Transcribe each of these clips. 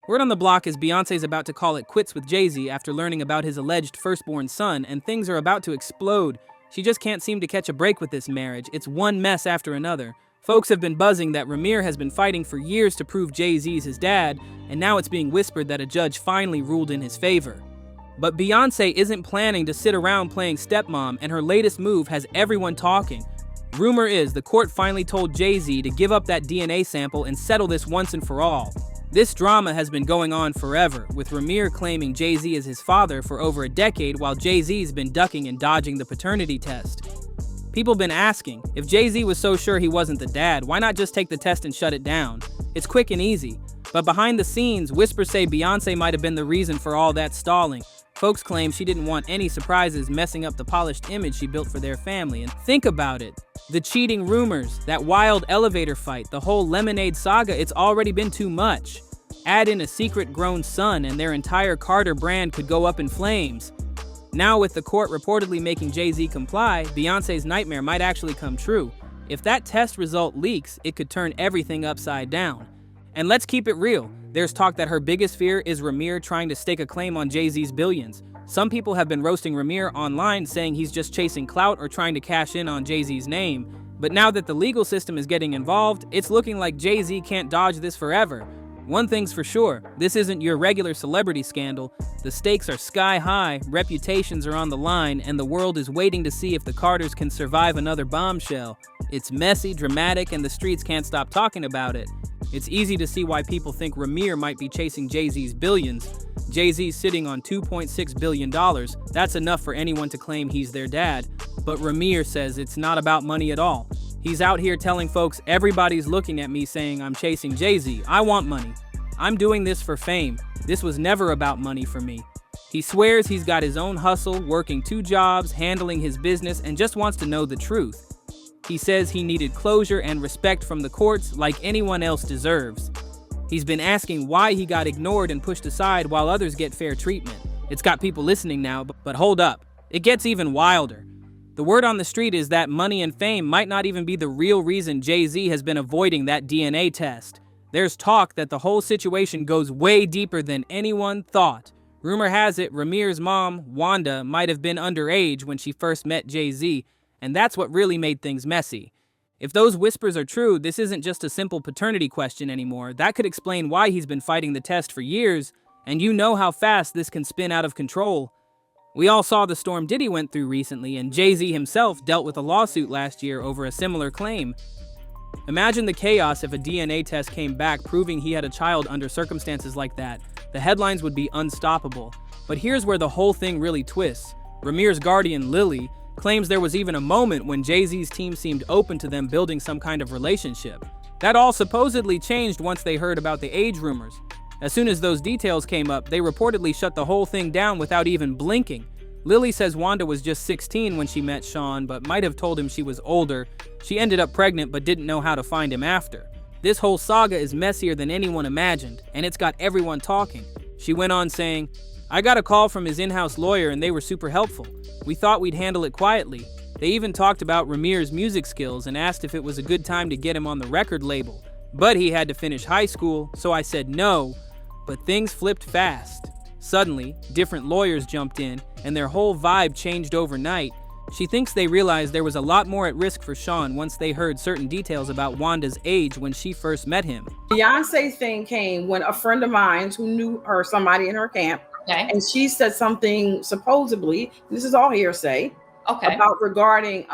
Word on the block is Beyonce's about to call it quits with Jay-Z after learning about his alleged firstborn son, and things are about to explode. She just can't seem to catch a break with this marriage. It's one mess after another. Folks have been buzzing that Rymir has been fighting for years to prove Jay-Z's his dad, and now it's being whispered that a judge finally ruled in his favor. But Beyonce isn't planning to sit around playing stepmom, and her latest move has everyone talking. Rumor is the court finally told Jay-Z to give up that DNA sample and settle this once and for all. This drama has been going on forever, with Rymir claiming Jay-Z is his father for over a decade while Jay-Z's been ducking and dodging the paternity test. People been asking, if Jay-Z was so sure he wasn't the dad, why not just take the test and shut it down? It's quick and easy. But behind the scenes, whispers say Beyonce might have been the reason for all that stalling. Folks claim she didn't want any surprises messing up the polished image she built for their family. And think about it. The cheating rumors, that wild elevator fight, the whole Lemonade saga, it's already been too much. Add in a secret grown son and their entire Carter brand could go up in flames. Now with the court reportedly making Jay-Z comply, Beyonce's nightmare might actually come true. If that test result leaks, it could turn everything upside down. And let's keep it real. There's talk that her biggest fear is Rymir trying to stake a claim on Jay-Z's billions. Some people have been roasting Rymir online, saying he's just chasing clout or trying to cash in on Jay-Z's name. But now that the legal system is getting involved, it's looking like Jay-Z can't dodge this forever. One thing's for sure, this isn't your regular celebrity scandal. The stakes are sky high, reputations are on the line, and the world is waiting to see if the Carters can survive another bombshell. It's messy, dramatic, and the streets can't stop talking about it. It's easy to see why people think Rymir might be chasing Jay-Z's billions. Jay-Z's sitting on $2.6 billion. That's enough for anyone to claim he's their dad. But Rymir says it's not about money at all. He's out here telling folks everybody's looking at me saying I'm chasing Jay-Z. I want money. I'm doing this for fame. This was never about money for me. He swears he's got his own hustle, working 2 jobs, handling his business, and just wants to know the truth. He says he needed closure and respect from the courts like anyone else deserves. He's been asking why he got ignored and pushed aside while others get fair treatment. It's got people listening now, but hold up. It gets even wilder. The word on the street is that money and fame might not even be the real reason Jay-Z has been avoiding that DNA test. There's talk that the whole situation goes way deeper than anyone thought. Rumor has it Rymir's mom, Wanda, might have been underage when she first met Jay-Z, and that's what really made things messy. If those whispers are true, this isn't just a simple paternity question anymore. That could explain why he's been fighting the test for years, and you know how fast this can spin out of control. We all saw the storm Diddy went through recently, and Jay-Z himself dealt with a lawsuit last year over a similar claim. Imagine the chaos if a DNA test came back proving he had a child under circumstances like that. The headlines would be unstoppable. But here's where the whole thing really twists. Rymir's guardian, Lily, claims there was even a moment when Jay-Z's team seemed open to them building some kind of relationship. That all supposedly changed once they heard about the age rumors. As soon as those details came up, they reportedly shut the whole thing down without even blinking. Lily says Wanda was just 16 when she met Sean, but might have told him she was older. She ended up pregnant but didn't know how to find him after. This whole saga is messier than anyone imagined, and it's got everyone talking. She went on saying, "I got a call from his in-house lawyer and they were super helpful. We thought we'd handle it quietly. They even talked about Rymir's music skills and asked if it was a good time to get him on the record label. But he had to finish high school, so I said no. But things flipped fast. Suddenly, different lawyers jumped in, and their whole vibe changed overnight. She thinks they realized there was a lot more at risk for Sean once they heard certain details about Wanda's age when she first met him." Beyonce thing came when a friend of mine who knew her, somebody in her camp, and she said something supposedly, this is all hearsay, about regarding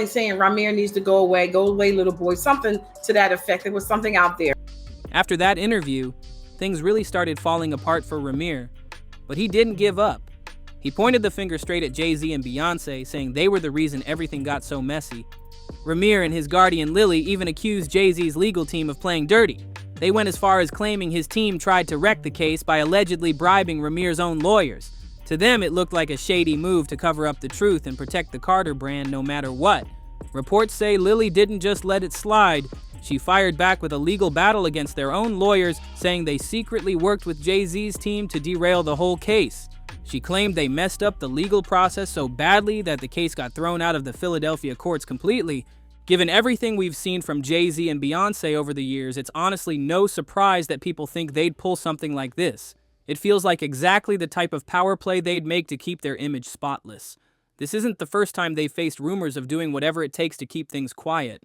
saying Rymir needs to go away, little boy, something to that effect. There was something out there. After that interview, things really started falling apart for Rymir, but he didn't give up. He pointed the finger straight at Jay-Z and Beyonce, saying they were the reason everything got so messy. Rymir and his guardian Lily even accused Jay-Z's legal team of playing dirty. They went as far as claiming his team tried to wreck the case by allegedly bribing Rymir's own lawyers. To them, it looked like a shady move to cover up the truth and protect the Carter brand no matter what. Reports say Lily didn't just let it slide. She fired back with a legal battle against their own lawyers, saying they secretly worked with Jay-Z's team to derail the whole case. She claimed they messed up the legal process so badly that the case got thrown out of the Philadelphia courts completely. Given everything we've seen from Jay-Z and Beyonce over the years, it's honestly no surprise that people think they'd pull something like this. It feels like exactly the type of power play they'd make to keep their image spotless. This isn't the first time they've faced rumors of doing whatever it takes to keep things quiet.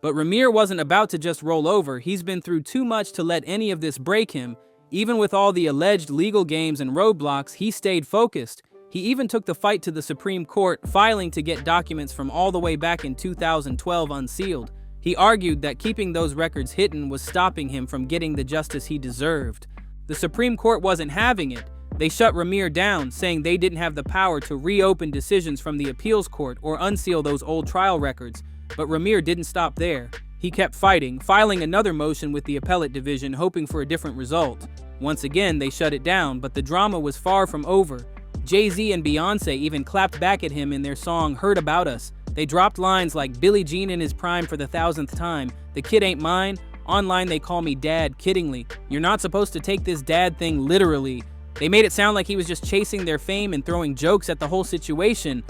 But Rymir wasn't about to just roll over. He's been through too much to let any of this break him. Even with all the alleged legal games and roadblocks, he stayed focused. He even took the fight to the Supreme Court, filing to get documents from all the way back in 2012 unsealed. He argued that keeping those records hidden was stopping him from getting the justice he deserved. The Supreme Court wasn't having it. They shut Rymir down, saying they didn't have the power to reopen decisions from the appeals court or unseal those old trial records. But Rymir didn't stop there. He kept fighting, filing another motion with the appellate division, hoping for a different result. Once again, they shut it down, but the drama was far from over. Jay-Z and Beyonce even clapped back at him in their song Heard About Us. They dropped lines like Billie Jean in his prime for the 1,000th time, the kid ain't mine, online they call me dad, kiddingly. You're not supposed to take this dad thing literally. They made it sound like he was just chasing their fame and throwing jokes at the whole situation.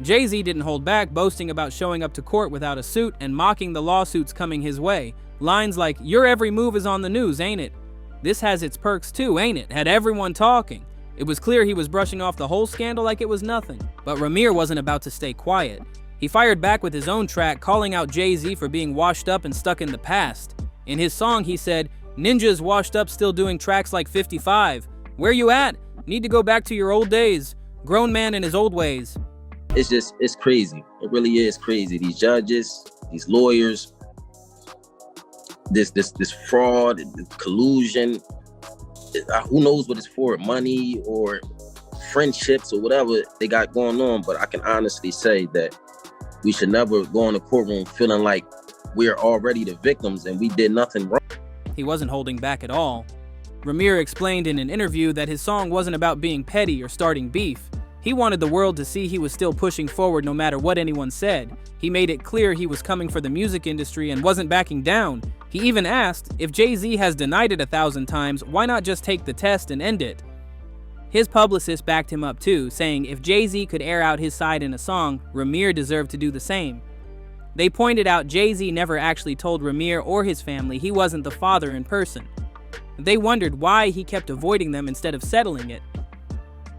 Jay-Z didn't hold back, boasting about showing up to court without a suit and mocking the lawsuits coming his way. Lines like, your every move is on the news, ain't it? This has its perks too, ain't it? Had everyone talking. It was clear he was brushing off the whole scandal like it was nothing. But Rymir wasn't about to stay quiet. He fired back with his own track, calling out Jay-Z for being washed up and stuck in the past. In his song, he said, "Ninjas washed up still doing tracks like 55. Where you at? Need to go back to your old days. Grown man in his old ways." It's crazy. It really is crazy. These judges, these lawyers, this fraud, collusion. Who knows what it's for, money or friendships or whatever they got going on. But I can honestly say that we should never go in the courtroom feeling like we're already the victims and we did nothing wrong. He wasn't holding back at all. Rymir explained in an interview that his song wasn't about being petty or starting beef. He wanted the world to see he was still pushing forward no matter what anyone said. He made it clear he was coming for the music industry and wasn't backing down. He even asked, if Jay-Z has denied it 1,000 times, why not just take the test and end it? His publicist backed him up too, saying if Jay-Z could air out his side in a song, Rymir deserved to do the same. They pointed out Jay-Z never actually told Rymir or his family he wasn't the father in person. They wondered why he kept avoiding them instead of settling it.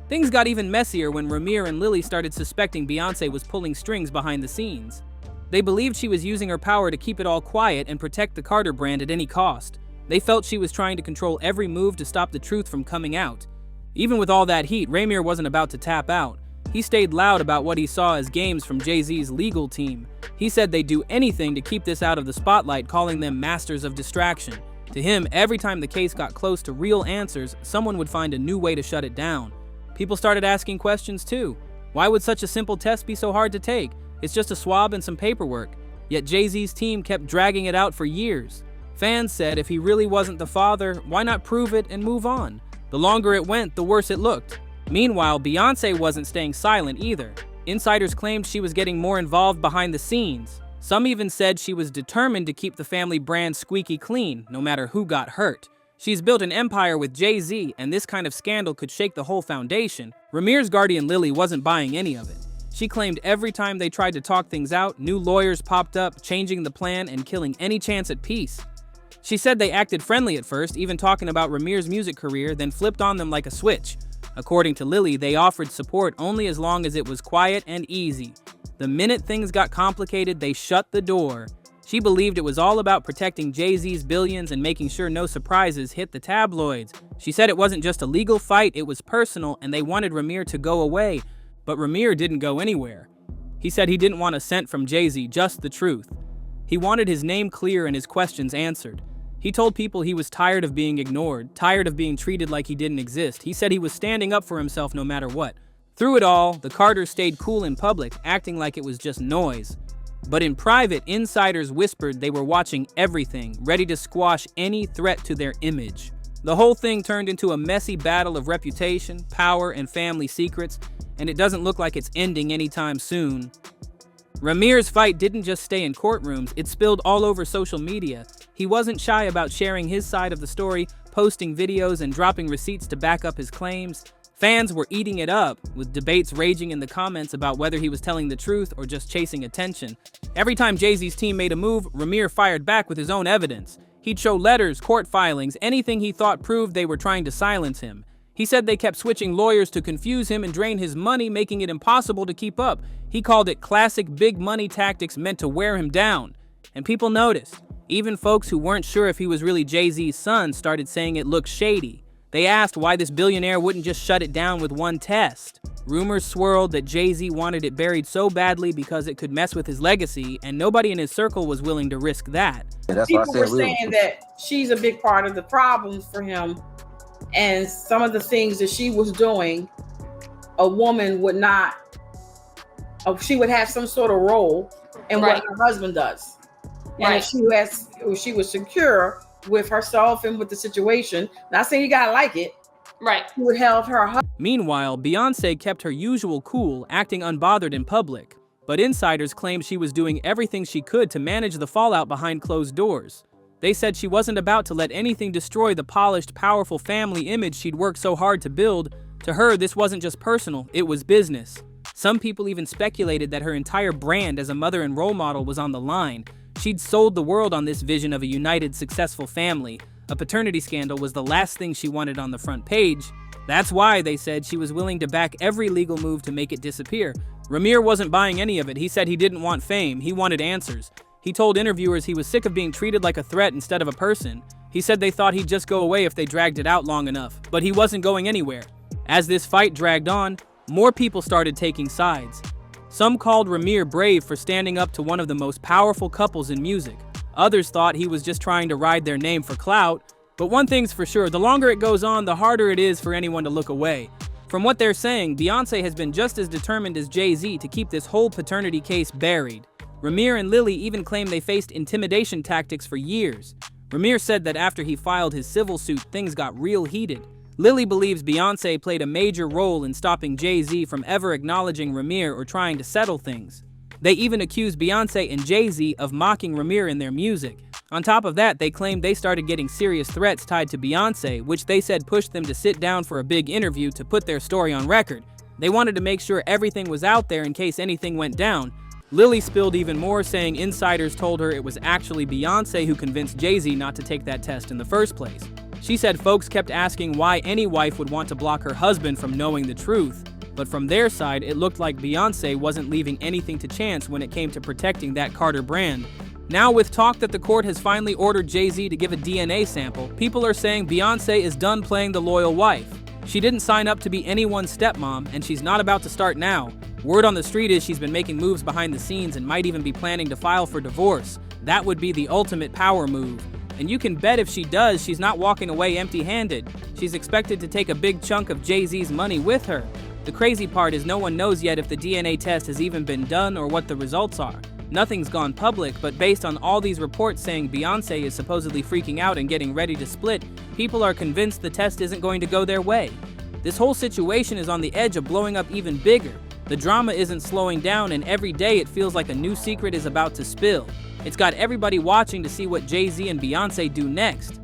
Things got even messier when Rymir and Lily started suspecting Beyonce was pulling strings behind the scenes. They believed she was using her power to keep it all quiet and protect the Carter brand at any cost. They felt she was trying to control every move to stop the truth from coming out. Even with all that heat, Rymir wasn't about to tap out. He stayed loud about what he saw as games from Jay-Z's legal team. He said they'd do anything to keep this out of the spotlight, calling them masters of distraction. To him, every time the case got close to real answers, someone would find a new way to shut it down. People started asking questions too. Why would such a simple test be so hard to take? It's just a swab and some paperwork. Yet Jay-Z's team kept dragging it out for years. Fans said if he really wasn't the father, why not prove it and move on? The longer it went, the worse it looked. Meanwhile, Beyonce wasn't staying silent either. Insiders claimed she was getting more involved behind the scenes. Some even said she was determined to keep the family brand squeaky clean, no matter who got hurt. She's built an empire with Jay-Z, and this kind of scandal could shake the whole foundation. Rymir's guardian Lily wasn't buying any of it. She claimed every time they tried to talk things out, new lawyers popped up, changing the plan and killing any chance at peace. She said they acted friendly at first, even talking about Rymir's music career, then flipped on them like a switch. According to Lily, they offered support only as long as it was quiet and easy. The minute things got complicated, they shut the door. She believed it was all about protecting Jay-Z's billions and making sure no surprises hit the tabloids. She said it wasn't just a legal fight, it was personal, and they wanted Rymir to go away. But Rymir didn't go anywhere. He said he didn't want a cent from Jay-Z, just the truth. He wanted his name clear and his questions answered. He told people he was tired of being ignored, tired of being treated like he didn't exist. He said he was standing up for himself no matter what. Through it all, the Carters stayed cool in public, acting like it was just noise. But in private, insiders whispered they were watching everything, ready to squash any threat to their image. The whole thing turned into a messy battle of reputation, power, and family secrets, and it doesn't look like it's ending anytime soon. Rymir's fight didn't just stay in courtrooms, it spilled all over social media. He wasn't shy about sharing his side of the story, posting videos and dropping receipts to back up his claims. Fans were eating it up, with debates raging in the comments about whether he was telling the truth or just chasing attention. Every time Jay-Z's team made a move, Rymir fired back with his own evidence. He'd show letters, court filings, anything he thought proved they were trying to silence him. He said they kept switching lawyers to confuse him and drain his money, making it impossible to keep up. He called it classic big money tactics meant to wear him down. And people noticed. Even folks who weren't sure if he was really Jay-Z's son started saying it looked shady. They asked why this billionaire wouldn't just shut it down with one test. Rumors swirled that Jay-Z wanted it buried so badly because it could mess with his legacy, and nobody in his circle was willing to risk that. Yeah, that's People were saying that she's a big part of the problems for him, and some of the things that she was doing, a woman would not, she would have some sort of role in what her husband does. And if she was secure with herself and with the situation, not saying you gotta like it, she would help her husband. Meanwhile, Beyonce kept her usual cool, acting unbothered in public. But insiders claimed she was doing everything she could to manage the fallout behind closed doors. They said she wasn't about to let anything destroy the polished, powerful family image she'd worked so hard to build. To her, this wasn't just personal, it was business. Some people even speculated that her entire brand as a mother and role model was on the line. She'd sold the world on this vision of a united, successful family. A paternity scandal was the last thing she wanted on the front page. That's why, they said, she was willing to back every legal move to make it disappear. Rymir wasn't buying any of it. He said he didn't want fame, he wanted answers. He told interviewers he was sick of being treated like a threat instead of a person. He said they thought he'd just go away if they dragged it out long enough, but he wasn't going anywhere. As this fight dragged on, more people started taking sides. Some called Rymir brave for standing up to one of the most powerful couples in music. Others thought he was just trying to ride their name for clout. But one thing's for sure, the longer it goes on, the harder it is for anyone to look away. From what they're saying, Beyonce has been just as determined as Jay-Z to keep this whole paternity case buried. Rymir and Lily even claim they faced intimidation tactics for years. Rymir said that after he filed his civil suit, things got real heated. Lily believes Beyonce played a major role in stopping Jay-Z from ever acknowledging Rymir or trying to settle things. They even accused Beyonce and Jay-Z of mocking Rymir in their music. On top of that, they claimed they started getting serious threats tied to Beyonce, which they said pushed them to sit down for a big interview to put their story on record. They wanted to make sure everything was out there in case anything went down. Lily spilled even more, saying insiders told her it was actually Beyonce who convinced Jay-Z not to take that test in the first place. She said folks kept asking why any wife would want to block her husband from knowing the truth. But from their side, it looked like Beyonce wasn't leaving anything to chance when it came to protecting that Carter brand. Now, with talk that the court has finally ordered Jay-Z to give a DNA sample, people are saying Beyonce is done playing the loyal wife. She didn't sign up to be anyone's stepmom, and she's not about to start now. Word on the street is she's been making moves behind the scenes and might even be planning to file for divorce. That would be the ultimate power move. And you can bet if she does, she's not walking away empty-handed. She's expected to take a big chunk of Jay-Z's money with her. The crazy part is no one knows yet if the DNA test has even been done or what the results are. Nothing's gone public, but based on all these reports saying Beyonce is supposedly freaking out and getting ready to split, people are convinced the test isn't going to go their way. This whole situation is on the edge of blowing up even bigger. The drama isn't slowing down, and every day it feels like a new secret is about to spill. It's got everybody watching to see what Jay-Z and Beyonce do next.